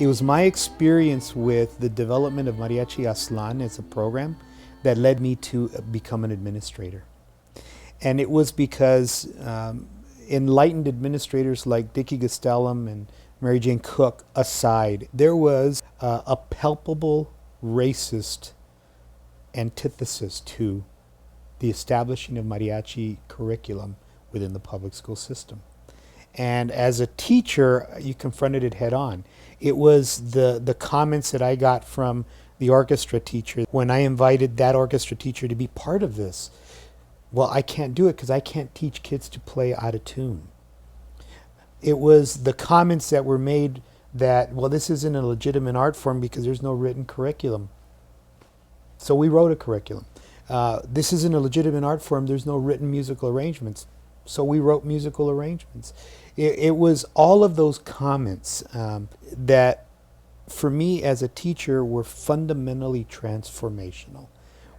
It was my experience with the development of Mariachi Aztlan as a program that led me to become an administrator. And it was because enlightened administrators like Dickie Gastelum and Mary Jane Cook aside, there was a palpable racist antithesis to the establishing of mariachi curriculum within the public school system. And as a teacher, you confronted it head on. It was the comments that I got from the orchestra teacher when I invited that orchestra teacher to be part of this. Well, I can't do it because I can't teach kids to play out of tune. It was the comments that were made that, well, this isn't a legitimate art form because there's no written curriculum. So we wrote a curriculum. This isn't a legitimate art form, there's no written musical arrangements. So we wrote musical arrangements. It was all of those comments that, for me as a teacher, were fundamentally transformational,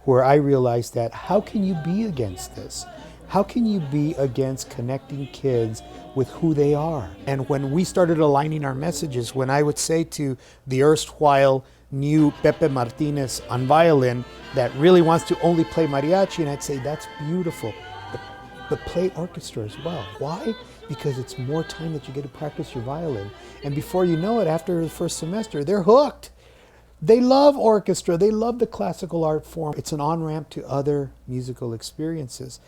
where I realized that how can you be against this? How can you be against connecting kids with who they are? And when we started aligning our messages, when I would say to the erstwhile new Pepe Martinez on violin that really wants to only play mariachi, and I'd say, that's beautiful, but play orchestra as well. Why? Because it's more time that you get to practice your violin. And before you know it, after the first semester, they're hooked. They love orchestra. They love the classical art form. It's an on-ramp to other musical experiences,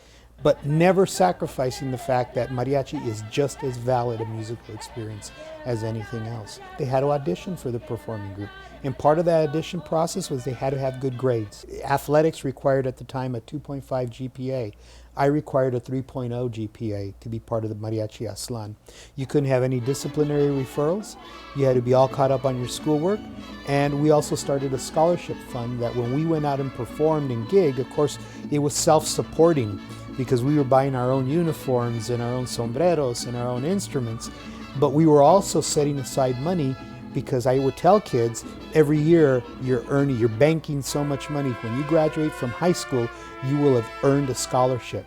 but never sacrificing the fact that mariachi is just as valid a musical experience as anything else. They had to audition for the performing group. And part of that audition process was they had to have good grades. Athletics required at the time a 2.5 GPA. I required a 3.0 GPA to be part of the Mariachi Aztlan. You couldn't have any disciplinary referrals. You had to be all caught up on your schoolwork. And we also started a scholarship fund that when we went out and performed and gig, of course, it was self-supporting because we were buying our own uniforms and our own sombreros and our own instruments. But we were also setting aside money because I would tell kids, every year you're banking so much money. When you graduate from high school, you will have earned a scholarship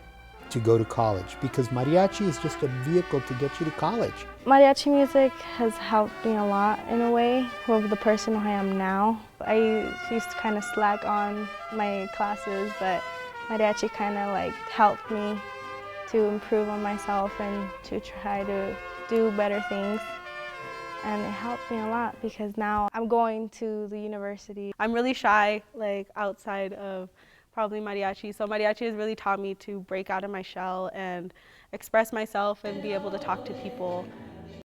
to go to college, because mariachi is just a vehicle to get you to college. Mariachi music has helped me a lot in a way with the person who I am now. I used to kind of slack on my classes, but mariachi kind of like helped me to improve on myself and to try to do better things. And it helped me a lot because now I'm going to the university. I'm really shy, like outside of probably mariachi. So mariachi has really taught me to break out of my shell and express myself and be able to talk to people